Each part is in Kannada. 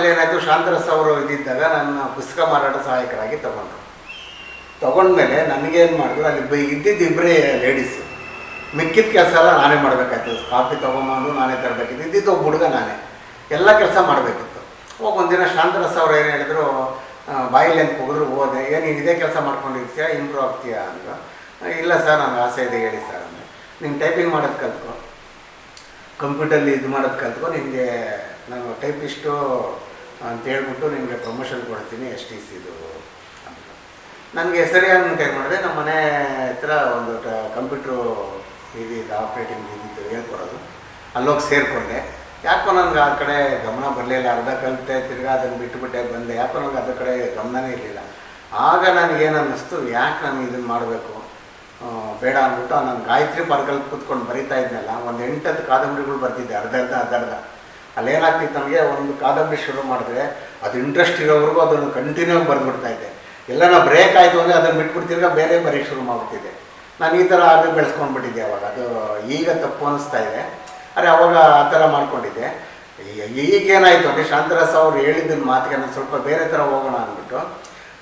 ಆಮೇಲೆ ಏನಾಯಿತು, ಶಾಂತರಸ್ ಅವರು ಇದ್ದಿದ್ದಾಗ ನನ್ನ ಪುಸ್ತಕ ಮಾರಾಟ ಸಹಾಯಕರಾಗಿ ತೊಗೊಂಡ್ಮೇಲೆ ನನಗೇನು ಮಾಡಿದ್ರು, ಅಲ್ಲಿ ಇದ್ದಿದ್ದು ಇಬ್ಬರೇ ಲೇಡೀಸು. ಮಿಕ್ಕಿದ ಕೆಲಸ ಎಲ್ಲ ನಾನೇ ಮಾಡಬೇಕಾಯ್ತು. ಕಾಫಿ ತೊಗೊಂಬಂದು ನಾನೇ ತರಬೇಕಿತ್ತು. ಇದ್ದಿದ್ದು ಒಬ್ಬ ಹುಡುಗ ನಾನೇ ಎಲ್ಲ ಕೆಲಸ ಮಾಡಬೇಕಿತ್ತು. ಒಂದಿನ ಶಾಂತರಸ್ ಅವ್ರು ಏನು ಹೇಳಿದ್ರು, ಬಾಯಿಲಿ ಅಂತ ಹೋಗಿದ್ರು, ಹೋದೆ. ಏನು ಇದೇ ಕೆಲಸ ಮಾಡ್ಕೊಂಡಿರ್ತೀಯ, ಇಂಪ್ರೂವ್ ಆಗ್ತೀಯಾ ಅಂದರು. ಇಲ್ಲ ಸರ್, ನನಗೆ ಆಸೆ ಇದೆ, ಹೇಳಿ ಸರ್ ಅಂದರೆ. ನೀನು ಟೈಪಿಂಗ್ ಮಾಡೋದು ಕಲ್ತ್ಕೊ, ಕಂಪ್ಯೂಟರ್ಲಿ ಇದು ಮಾಡೋದು ಕಲ್ತ್ಕೊ, ನಿನಗೆ ನಾನು ಟೈಪಿಸ್ಟು ಅಂತ ಹೇಳ್ಬಿಟ್ಟು ನಿನಗೆ ಪ್ರಮೋಷನ್ ಕೊಡ್ತೀನಿ, STCದು ಅಂತ. ನನಗೆ ಸರಿ ಅಂತ ಏನು ಮಾಡಿದೆ, ನಮ್ಮ ಮನೆ ಹತ್ರ ಒಂದು ಕಂಪ್ಯೂಟ್ರು ಇದು ಆಪ್ರೇಟಿಂಗ್ ಇದ್ದಿದ್ದು ಹೇಳ್ಕೊಡೋದು, ಅಲ್ಲೋಗಿ ಸೇರಿಕೊಂಡೆ. ಯಾಕೋ ನನಗೆ ಆ ಕಡೆ ಗಮನ ಬರಲಿಲ್ಲ. ಅರ್ಧ ಕಲಿತೆ, ತಿರ್ಗಾ ಅದನ್ನು ಬಿಟ್ಟುಬಿಟ್ಟೆ ಬಂದೆ. ಯಾಕೋ ನನಗೆ ಅದ್ರ ಕಡೆ ಗಮನವೇ ಇರಲಿಲ್ಲ. ಆಗ ನನಗೇನು ಅನ್ನಿಸ್ತು, ಯಾಕೆ ನಾನು ಇದನ್ನು ಮಾಡಬೇಕು, ಬೇಡ ಅಂದ್ಬಿಟ್ಟು ನಾನು ಗಾಯತ್ರಿ ಪಾರ್ಕಲ್ಲಿ ಕೂತ್ಕೊಂಡು ಬರಿತಾ ಇದ್ನಲ್ಲ, ಒಂದು 8-10 ಕಾದಂಬರಿಗಳು ಬರ್ತಿದ್ದೆ, ಅರ್ಧ. ಅಲ್ಲೇನಾಗ್ತಿತ್ತು, ನನಗೆ ಒಂದು ಕಾದಂಬರಿ ಶುರು ಮಾಡಿದ್ರೆ ಅದು ಇಂಟ್ರೆಸ್ಟ್ ಇರೋವರೆಗೂ ಅದನ್ನು ಕಂಟಿನ್ಯೂ ಬರೆದ್ಬಿಡ್ತಾಯಿದ್ದೆ. ಎಲ್ಲ ನಾವು ಬ್ರೇಕ್ ಆಯಿತು ಅಂದರೆ ಅದನ್ನು ಬಿಟ್ಬಿಡ್ತಿರ್ಗ ಬೇರೆ ಬರೀ ಶುರು ಮಾಡ್ಬಿಟ್ಟಿದ್ದೆ. ನಾನು ಈ ಥರ ಅದು ಬೆಳೆಸ್ಕೊಂಡ್ಬಿಟ್ಟಿದ್ದೆ ಅವಾಗ. ಅದು ಈಗ ತಪ್ಪು ಅನ್ನಿಸ್ತಾ ಇದೆ, ಆದರೆ ಅವಾಗ ಆ ಥರ ಮಾಡ್ಕೊಂಡಿದ್ದೆ. ಈಗೇನಾಯಿತು ಅಂದರೆ, ಶಾಂತರಸ್ ಅವ್ರು ಹೇಳಿದ್ದನ್ನು ಮಾತಿಗೆ ನಾನು ಸ್ವಲ್ಪ ಬೇರೆ ಥರ ಹೋಗೋಣ ಅಂದ್ಬಿಟ್ಟು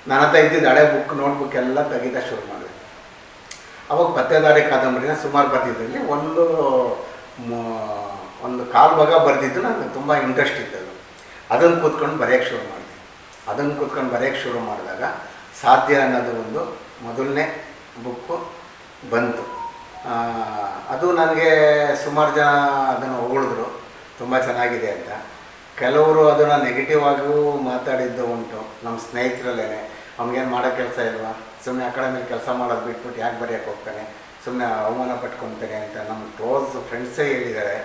ನನ್ನ ಹತ್ರ ಇದ್ದಿದ್ದು ಹಳೆ ನೋಟ್ಬುಕ್ ಎಲ್ಲ ತೆಗಿತಾ ಶುರು ಮಾಡಿದೆ. ಅವಾಗ ಪತ್ತೇದಾರಿ ಕಾದಂಬರಿನ ಸುಮಾರು ಬರ್ತಿದ್ದಲ್ಲಿ ಒಂದು ಕಾಲು ಭಾಗ ಬರೆದಿದ್ದು ನನಗೆ ತುಂಬ ಇಂಟ್ರೆಸ್ಟ್ ಇದ್ದದು. ಅದನ್ನು ಕೂತ್ಕೊಂಡು ಬರೆಯೋಕ್ಕೆ ಶುರು ಮಾಡಿದೆ. ಅದನ್ನು ಕೂತ್ಕೊಂಡು ಬರೆಯೋಕ್ಕೆ ಶುರು ಮಾಡಿದಾಗ ಸಾಧ್ಯ ಅನ್ನೋದು ಒಂದು ಮೊದಲನೇ ಬುಕ್ಕು ಬಂತು. ಅದು ನನಗೆ ಸುಮಾರು ಜನ ಅದನ್ನು ಹೊಗಳಿದ್ರು, ತುಂಬ ಚೆನ್ನಾಗಿದೆ ಅಂತ. ಕೆಲವರು ಅದನ್ನು ನೆಗೆಟಿವ್ ಆಗಿಯೂ ಮಾತಾಡಿದ್ದು ಉಂಟು. ನಮ್ಮ ಸ್ನೇಹಿತರಲ್ಲೇ, ಅವ್ನಿಗೇನು ಮಾಡೋ ಕೆಲಸ ಇಲ್ವಾ, ಸುಮ್ಮನೆ ಅಕಾಡೆಮಿಲಿ ಕೆಲಸ ಮಾಡೋದು ಬಿಟ್ಬಿಟ್ಟು ಯಾಕೆ ಬರೆಯೋಕ್ಕೆ ಹೋಗ್ತಾನೆ, ಸುಮ್ಮನೆ ಅವಮಾನ ಪಟ್ಕೊತಾನೆ ಅಂತ ನಮ್ಮ ಕ್ಲೋಸ್ ಫ್ರೆಂಡ್ಸೇ ಹೇಳಿದ್ದಾರೆ.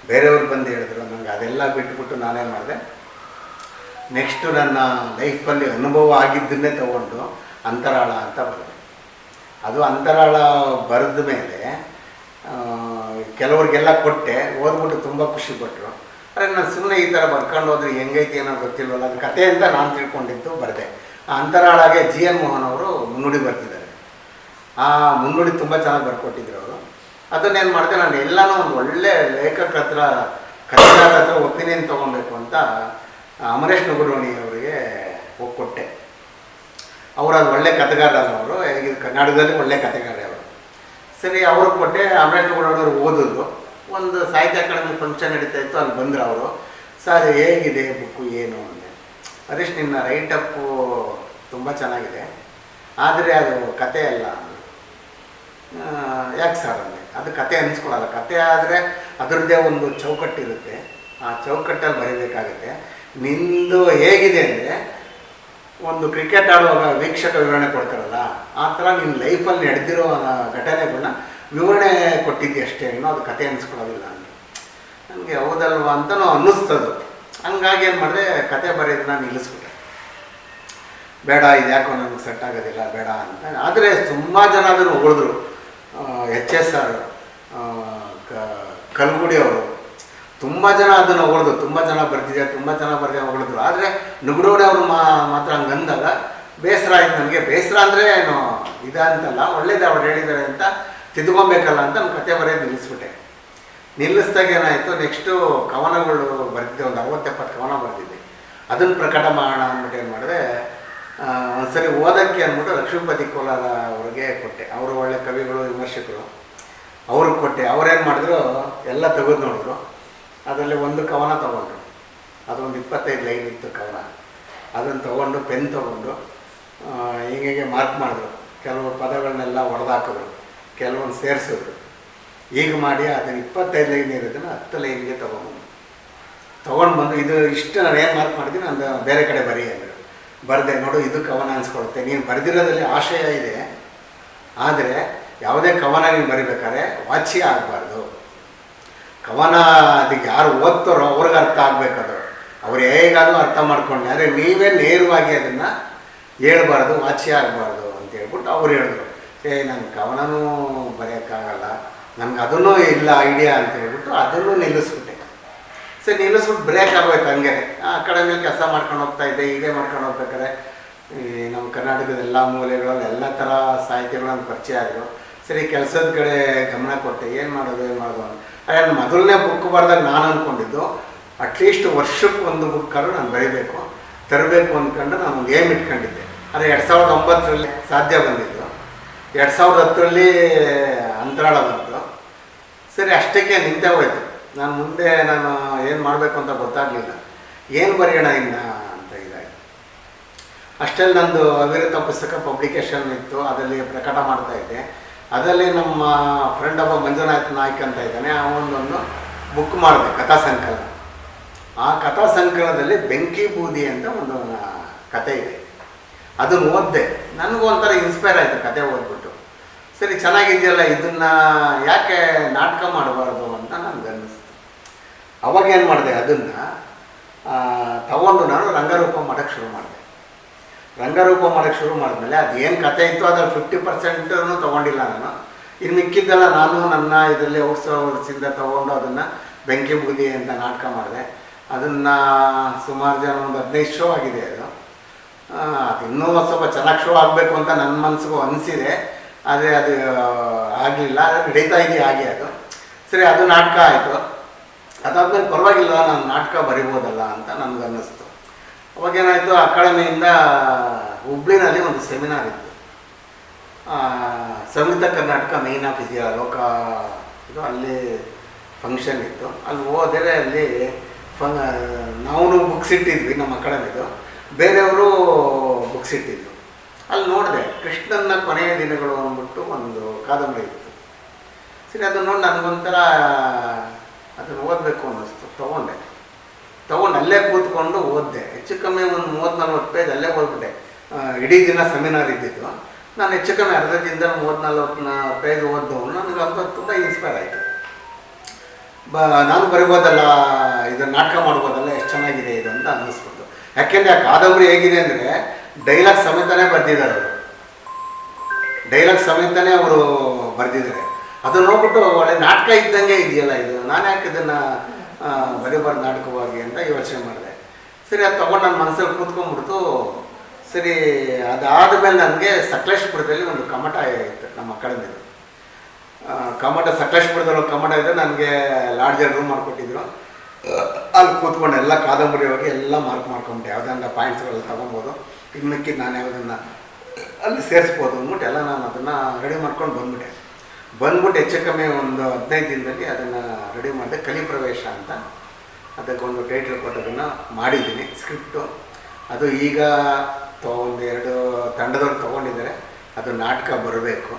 ಬೇರೆಯವ್ರು ಬಂದು ಹೇಳಿದ್ರು. ನನಗೆ ಅದೆಲ್ಲ ಬಿಟ್ಬಿಟ್ಟು ನಾನೇನು ಮಾಡಿದೆ, ನೆಕ್ಸ್ಟು ನನ್ನ ಲೈಫಲ್ಲಿ ಅನುಭವ ಆಗಿದ್ದನ್ನೇ ತೊಗೊಂಡು ಅಂತರಾಳ ಅಂತ ಬರೆದೆ. ಅದು ಅಂತರಾಳ ಬರೆದ ಮೇಲೆ ಕೆಲವ್ರಿಗೆಲ್ಲ ಕೊಟ್ಟೆ, ಓದ್ಬಿಟ್ಟು ತುಂಬ ಖುಷಿಪಟ್ಟರು. ಆದರೆ ನಾನು ಸುಮ್ಮನೆ ಈ ಥರ ಬರ್ಕೊಂಡು ಹೋದ್ರೆ ಹೆಂಗೈತಿ ಏನೋ ಗೊತ್ತಿಲ್ವಲ್ಲ, ಅದು ಕತೆ ಅಂತ ನಾನು ತಿಳ್ಕೊಂಡಿದ್ದು ಬರೆದೆ. ಆ ಅಂತರಾಳಗೆ GN ಮೋಹನ್ ಅವರು ಮುನ್ನುಡಿ ಬರ್ತಿದ್ದಾರೆ. ಆ ಮುನ್ನುಡಿ ತುಂಬ ಚೆನ್ನಾಗಿ ಬರ್ಕೊಟ್ಟಿದ್ರು ಅವರು. ಅದನ್ನೇನು ಮಾಡಿದೆ, ನಾನು ಎಲ್ಲನೂ ಒಂದು ಒಳ್ಳೆ ಲೇಖಕರ ಹತ್ರ, ಕಥೆಗಾರರ ಹತ್ರ ಒಪಿನಿಯನ್ ತೊಗೊಬೇಕು ಅಂತ ಅಮರೇಶ್ ನುಗುಡೋಣಿ ಅವರಿಗೆ ಹೋಗಿ ಕೊಟ್ಟೆ. ಅವರು ಅದು ಒಳ್ಳೆ ಕಥೆಗಾರಲ್ಲ, ಅವರು ಇದು ಕರ್ನಾಟಕದಲ್ಲಿ ಒಳ್ಳೆ ಕಥೆಗಾರ ಅವರು. ಸರಿ, ಅವ್ರಿಗೆ ಕೊಟ್ಟೆ. ಅಮರೇಶ್ ನುಗುಡೋಣಿ ಅವರು ಓದಿದ್ರು. ಒಂದು ಸಾಹಿತ್ಯ ಅಕಾಡೆಮಿ ಫಂಕ್ಷನ್ ನಡೀತಾ ಇತ್ತು, ಅಲ್ಲಿ ಬಂದರು ಅವರು. ಸರ್ ಹೇಗಿದೆ ಬುಕ್ಕು ಏನು ಅಂದೆ. ಹರೀಶ್, ನಿನ್ನ ರೈಟಪ್ಪು ತುಂಬ ಚೆನ್ನಾಗಿದೆ, ಆದರೆ ಅದು ಕತೆ ಅಲ್ಲ ಅಂದರು. ಯಾಕೆ ಸರ್ ಅಂದೆ. ಅದು ಕತೆ ಅನ್ನಿಸ್ಕೊಳಲ್ಲ. ಕತೆ ಆದರೆ ಅದರದ್ದೇ ಒಂದು ಚೌಕಟ್ಟಿರುತ್ತೆ, ಆ ಚೌಕಟ್ಟಲ್ಲಿ ಬರೀಬೇಕಾಗುತ್ತೆ. ನಿಂದು ಹೇಗಿದೆ ಅಂದರೆ, ಒಂದು ಕ್ರಿಕೆಟ್ ಆಡುವಾಗ ವೀಕ್ಷಕ ವಿವರಣೆ ಕೊಡ್ತಾರಲ್ಲ, ಆ ಥರ ನಿನ್ನ ಲೈಫಲ್ಲಿ ನಡೆದಿರೋ ಘಟನೆಗಳನ್ನ ವಿವರಣೆ ಕೊಟ್ಟಿದ್ದೆ ಅಷ್ಟೇ, ಏನೋ ಅದು ಕತೆ ಅನ್ನಿಸ್ಕೊಳ್ಳೋದಿಲ್ಲ ಅಂತ. ನನಗೆ ಹೌದಲ್ವಾ ಅಂತಲೂ ಅನ್ನಿಸ್ತದು. ಹಂಗಾಗಿ ಏನು ಮಾಡಿದೆ, ಕತೆ ಬರೆಯೋದನ್ನ ನಿಲ್ಲಿಸ್ಬಿಟ್ಟೆ. ಬೇಡ, ಇದು ಯಾಕೋ ನನಗೆ ಸೆಟ್ ಆಗೋದಿಲ್ಲ, ಬೇಡ ಅಂತ. ಆದರೆ ತುಂಬ ಜನ ಅದನ್ನು ಹೊಗಳಿದ್ರು. HSR ಕಲ್ಗುಡಿ ಅವರು ತುಂಬ ಜನ ಅದನ್ನು ಹೊಗಳಿದ್ರು. ತುಂಬ ಜನ ಬರ್ತಿದೆ, ತುಂಬ ಜನ ಬರ್ದೆ ಹೊಗಳಿದ್ರು. ಆದರೆ ನುಗುಡೋಣಿ ಅವರು ಮಾತ್ರ ಹಂಗೆ ಅಂದಾಗ ಬೇಸರ ಆಯ್ತು ನನಗೆ. ಬೇಸರ ಅಂದರೆ ಏನು ಇದಂತಲ್ಲ, ಒಳ್ಳೇದು ಅವ್ರು ಹೇಳಿದ್ದಾರೆ ಅಂತ ತಿದ್ಕೊಬೇಕಲ್ಲ ಅಂತ ನಾನು ಕತೆ ಬರೆಯೋದು ನಿಲ್ಲಿಸ್ಬಿಟ್ಟೆ. ನಿಲ್ಲಿಸ್ದಾಗ ಏನಾಯಿತು, ನೆಕ್ಸ್ಟು ಕವನಗಳು ಬರೆದಿದ್ದೆ, ಒಂದು 60-70 ಕವನ ಬರೆದಿದ್ದೆ. ಅದನ್ನು ಪ್ರಕಟ ಮಾಡೋಣ ಅಂದ್ಬಿಟ್ಟು ಏನು ಮಾಡಿದೆ, ಒಂದು ಸರಿ ಓದೋಕ್ಕೆ ಅಂದ್ಬಿಟ್ಟು ಲಕ್ಷ್ಮೀಪತಿ ಕೋಲಾರ ಅವ್ರಿಗೆ ಕೊಟ್ಟೆ. ಅವರು ಒಳ್ಳೆ ಕವಿಗಳು, ವಿಮರ್ಶಕರು. ಅವ್ರಿಗೆ ಕೊಟ್ಟೆ. ಅವ್ರೇನು ಮಾಡಿದ್ರು, ಎಲ್ಲ ತೆಗೆದು ನೋಡಿದ್ರು. ಅದರಲ್ಲಿ ಒಂದು ಕವನ ತೊಗೊಂಡ್ರು. ಅದೊಂದು 25 ಲೈನ್ ಇತ್ತು ಕವನ. ಅದನ್ನು ತೊಗೊಂಡು ಪೆನ್ ತೊಗೊಂಡು ಹೀಗೆ ಮಾರ್ಕ್ ಮಾಡಿದ್ರು. ಕೆಲವು ಪದಗಳನ್ನೆಲ್ಲ ಹೊಡೆದಾಕಿದ್ರು, ಕೆಲವೊಂದು ಸೇರಿಸಿದ್ರು. ಈಗ ಮಾಡಿ ಅದನ್ನು 25 ಲೈನ್ ಇರೋದನ್ನು 10 ಲೈನ್ಗೆ ತೊಗೊಂಡು ಬಂದು ಇದು ಇಷ್ಟು ನಾನು ಏನು ಮಾರ್ಕ್ ಮಾಡಿದ್ದೀನಿ, ನಾನು ಬೇರೆ ಕಡೆ ಬರೀ ಅಂದರು. ಬರೆದೆ. ನೋಡು, ಇದು ಕವನ ಅನಿಸ್ಕೊಳುತ್ತೆ. ನೀನು ಬರೆದಿರೋದ್ರಲ್ಲಿ ಆಶಯ ಇದೆ, ಆದರೆ ಯಾವುದೇ ಕವನ ನೀವು ಬರಿಬೇಕಾದ್ರೆ ವಾಚ್ಯ ಆಗಬಾರ್ದು. ಕವನ ಅದಕ್ಕೆ ಯಾರು ಓದ್ತಾರೋ ಅವ್ರಿಗೆ ಅರ್ಥ ಆಗಬೇಕದು. ಅವ್ರು ಹೇಗಾದರೂ ಅರ್ಥ ಮಾಡ್ಕೊಂಡೆ, ಆದರೆ ನೀವೇ ನೇರವಾಗಿ ಅದನ್ನು ಹೇಳ್ಬಾರ್ದು, ವಾಚ್ಯ ಆಗಬಾರ್ದು ಅಂತ ಹೇಳ್ಬಿಟ್ಟು ಅವ್ರು ಹೇಳಿದ್ರು. ನನ್ನ ಕವನನೂ ಬರೆಯೋಕ್ಕಾಗಲ್ಲ, ನನಗೆ ಅದನ್ನೂ ಇಲ್ಲ ಐಡಿಯಾ ಅಂತ ಹೇಳ್ಬಿಟ್ಟು ಅದನ್ನು ನಿಲ್ಲಿಸ್ಬಿಟ್ಟೆ. ಸರಿ, ನಿಲ್ಲಿಸ್ಬಿಟ್ಟು ಬ್ರೇಕ್ ಆಗಬೇಕು. ಹಂಗೆ ಆ ಅಕಾಡೆಮಿಯಲ್ಲಿ ಕೆಲಸ ಮಾಡ್ಕೊಂಡು ಹೋಗ್ತಾಯಿದ್ದೆ. ಹೀಗೆ ಮಾಡ್ಕೊಂಡು ಹೋಗ್ಬೇಕಾದ್ರೆ ಈ ನಮ್ಮ ಕರ್ನಾಟಕದ ಎಲ್ಲ ಮೂಲೆಗಳಲ್ಲಿ ಎಲ್ಲ ಥರ ಸಾಹಿತ್ಯಗಳನ್ನು ಪರಿಚಯ ಆದರು. ಸರಿ, ಕೆಲಸದ ಕಡೆ ಗಮನ ಕೊಟ್ಟೆ. ಏನು ಮಾಡೋದು ಅಂತ. ಮೊದಲನೇ ಬುಕ್ ಬರೆದಾಗ ನಾನು ಅಂದ್ಕೊಂಡಿದ್ದು ಅಟ್ಲೀಸ್ಟ್ ವರ್ಷಕ್ಕೆ ಒಂದು ಬುಕ್ಕಾರು ನಾನು ಬರೀಬೇಕು, ತರಬೇಕು ಅಂದ್ಕೊಂಡು ನಾನು ಒಂದು ಏಮ್ ಇಟ್ಕೊಂಡಿದ್ದೆ. ಆದರೆ 2009ರಲ್ಲಿ ಸಾಧ್ಯ ಬಂದಿದ್ದು, 2010ರಲ್ಲಿ ಅಂತರಾಳ ಬಂತು. ಸರಿ, ಅಷ್ಟಕ್ಕೆ ನಿಂತೇ ಹೋಯ್ತು. ನಾನು ಮುಂದೆ ಏನು ಮಾಡಬೇಕು ಅಂತ ಗೊತ್ತಾಗಲಿಲ್ಲ, ಏನು ಬರೆಯೋಣ ಇನ್ನು ಅಂತ ಇದಾಯಿತು. ಅಷ್ಟರಲ್ಲಿ ನಂದು ಅವಿರತ ಪುಸ್ತಕ ಪಬ್ಲಿಕೇಶನ್ ಇತ್ತು, ಅದರಲ್ಲಿ ಪ್ರಕಟ ಮಾಡ್ತಾಯಿದ್ದೆ. ಅದರಲ್ಲಿ ನಮ್ಮ ಫ್ರೆಂಡ್ ಒಬ್ಬ ಮಂಜುನಾಥ್ ನಾಯ್ಕ್ ಅಂತ ಇದ್ದಾನೆ, ಅವನೊಂದು ಬುಕ್ ಮಾಡಿದೆ, ಕಥಾ ಸಂಕಲನ. ಆ ಕಥಾ ಸಂಕಲನದಲ್ಲಿ ಬೆಂಕಿ ಬೂದಿ ಅಂತ ಒಂದು ಕತೆ ಇದೆ. ಅದನ್ನು ಓದಿದೆ, ನನಗೂ ಒಂಥರ ಇನ್ಸ್ಪೈರ್ ಆಯಿತು ಕತೆ ಓದ್ಬಿಟ್ಟು. ಸರಿ, ಚೆನ್ನಾಗಿದೆಯಲ್ಲ, ಇದನ್ನು ಯಾಕೆ ನಾಟಕ ಮಾಡಬಾರ್ದು ಅಂತ ನನಗೆ ಅನ್ನಿಸ್ತು. ಅವಾಗೇನು ಮಾಡಿದೆ, ಅದನ್ನು ತಗೊಂಡು ನಾನು ರಂಗರೂಪ ಮಾಡೋಕ್ಕೆ ಶುರು ಮಾಡಿದೆ. ರಂಗರೂಪ ಮಾಡೋಕ್ಕೆ ಶುರು ಮಾಡಿದ್ಮೇಲೆ ಅದು ಏನು ಕತೆ ಇತ್ತು ಅದರಲ್ಲಿ 50% ತೊಗೊಂಡಿಲ್ಲ ನಾನು. ಇನ್ನು ಮಿಕ್ಕಿದ್ದೆಲ್ಲ ನಾನು ನನ್ನ ಇದರಲ್ಲಿ ಔಟ್ಸೋರ್ಸಿಂದ ತೊಗೊಂಡು ಅದನ್ನು ಬೆಂಕಿ ಬೂದಿ ಅಂತ ನಾಟಕ ಮಾಡಿದೆ. ಅದನ್ನು ಸುಮಾರು ಜನ ಒಂದು 15 ಶೋ ಆಗಿದೆ. ಅದು ಇನ್ನೂ ಸ್ವಲ್ಪ ಚೆನ್ನಾಗಿ ಶೋ ಆಗಬೇಕು ಅಂತ ನನ್ನ ಮನಸ್ಸಿಗೂ ಅನಿಸಿದೆ. ಆದರೆ ಅದು ಆಗಲಿಲ್ಲ, ಅದು ನಡೀತಾ ಇದೆ ಹಾಗೆ. ಅದು ಸರಿ, ಅದು ನಾಟಕ ಆಯಿತು. ಅದಾದ್ಮೇಲೆ ಪರವಾಗಿಲ್ಲ, ನಾನು ನಾಟಕ ಬರಿಬೋದಲ್ಲ ಅಂತ ನನಗನ್ನಿಸ್ತು. ಅವಾಗೇನಾಯಿತು, ಅಕಾಡೆಮಿಯಿಂದ ಹುಬ್ಳಿನಲ್ಲಿ ಒಂದು ಸೆಮಿನಾರ್ ಇತ್ತು, ಸಂಯುಕ್ತ ಕರ್ನಾಟಕ ಮೇನ್ ಆಫೀಸ್ ಲೋಕ ಇದು, ಅಲ್ಲಿ ಫಂಕ್ಷನ್ ಇತ್ತು. ಅಲ್ಲಿ ಹೋದರೆ ಅಲ್ಲಿ ನಾವು ಬುಕ್ಸ್ ಇಟ್ಟಿದ್ವಿ ನಮ್ಮ ಅಕಾಡೆಮಿದು, ಬೇರೆಯವರು ಬುಕ್ಸ್ ಇಟ್ಟಿದ್ರು. ಅಲ್ಲಿ ನೋಡಿದೆ, ಕೃಷ್ಣನ ಕೊನೆಯ ದಿನಗಳು ಅಂದ್ಬಿಟ್ಟು ಒಂದು ಕಾದಂಬರಿ ಇತ್ತು. ಸರಿ, ಅದನ್ನು ನೋಡಿ ನನಗೊಂಥರ ಅದನ್ನು ಓದಬೇಕು ಅನ್ನಿಸ್ತು. ತೊಗೊಂಡು ಅಲ್ಲೇ ಕೂತ್ಕೊಂಡು ಓದಿದೆ. ಹೆಚ್ಚು ಕಮ್ಮಿ ಒಂದು 30-40 ಪೇಜ್ ಅಲ್ಲೇ ಓದ್ಬಿಟ್ಟೆ. ಇಡೀ ದಿನ ಸೆಮಿನಾರ್ ಇದ್ದಿದ್ದು. ನಾನು ಹೆಚ್ಚು ಕಮ್ಮಿ ಅರ್ಧ ದಿನದಲ್ಲಿ 30-40 ಪೇಜ್ ಓದ್ದವನು. ನನಗೆ ಅಂತ ತುಂಬ ಇನ್ಸ್ಪೈರ್ ಆಯಿತು. ನಾನು ಬರಿಬೋದಲ್ಲ, ಇದನ್ನು ನಾಟಕ ಮಾಡ್ಬೋದಲ್ಲ, ಎಷ್ಟು ಚೆನ್ನಾಗಿದೆ ಇದು ಅಂತ ಅನ್ನಿಸ್ಬಿಟ್ಟು. ಯಾಕೆಂದರೆ ಆ ಕಾದಂಬರಿ ಹೇಗಿದೆ ಅಂದರೆ ಡೈಲಾಗ್ ಸಮೇತನೇ ಬರೆದಿದ್ದಾರೆ ಅವರು. ಡೈಲಾಗ್ ಸಮೇತನೇ ಅವರು ಬರೆದಿದ್ದಾರೆ. ಅದು ನೋಡ್ಬಿಟ್ಟು ಒಳ್ಳೆ ನಾಟಕ ಇದ್ದಂಗೆ ಇದೆಯಲ್ಲ ಇದು, ನಾನು ಯಾಕೆ ಇದನ್ನು ಬರೀಬಾರ್ದು ನಾಟಕವಾಗಿ ಅಂತ ಯೋಚನೆ ಮಾಡಿದೆ. ಸರಿ, ಅದು ತೊಗೊಂಡು ನನ್ನ ಮನಸ್ಸಲ್ಲಿ ಕೂತ್ಕೊಂಡ್ಬಿಡ್ತು. ಸರಿ, ಅದಾದಮೇಲೆ ನನಗೆ ಸಕಲೇಶ್ಪುರದಲ್ಲಿ ಒಂದು ಕಮಟ ಇತ್ತು ನಮ್ಮ ಅಕಾಡೆಮಿದು. ಕಮಟ ಸಕಲೇಶ್ಪುರದಲ್ಲಿ ಒಂದು ಕಮಟ ಇದೆ. ನನಗೆ ಲಾಡ್ಜಲ್ಲಿ ರೂಮ್ ಮಾಡಿಕೊಟ್ಟಿದ್ರು. ಅಲ್ಲಿ ಕೂತ್ಕೊಂಡು ಎಲ್ಲ ಕಾದಂಬರಿ ಹೋಗಿ ಎಲ್ಲ ಮಾರ್ಕ್ ಮಾಡ್ಕೊಂಬಿಟ್ಟೆ. ಯಾವುದನ್ನ ಪಾಯಿಂಟ್ಸ್ಗಳು ತೊಗೊಬೋದು, ಇನ್ನು ಮಿಕ್ಕಿದ್ದು ನಾನು ಯಾವುದನ್ನು ಅಲ್ಲಿ ಸೇರಿಸ್ಬೋದು ಅಂದ್ಬಿಟ್ಟು ಎಲ್ಲ ನಾನು ಅದನ್ನು ರೆಡಿ ಮಾಡ್ಕೊಂಡು ಬಂದ್ಬಿಟ್ಟು ಹೆಚ್ಚು ಕಮ್ಮಿ ಒಂದು 15 ದಿನದಲ್ಲಿ ಅದನ್ನು ರೆಡಿ ಮಾಡಿದೆ. ಕಲಿಪ್ರವೇಶ ಅಂತ ಅದಕ್ಕೊಂದು ಟೈಟ್ಲ್ ಕೊಟ್ಟದನ್ನು ಮಾಡಿದ್ದೀನಿ, ಸ್ಕ್ರಿಪ್ಟು. ಅದು ಈಗ 1-2 ತಂಡದವ್ರು ತೊಗೊಂಡಿದ್ದಾರೆ. ಅದು ನಾಟಕ ಬರಬೇಕು.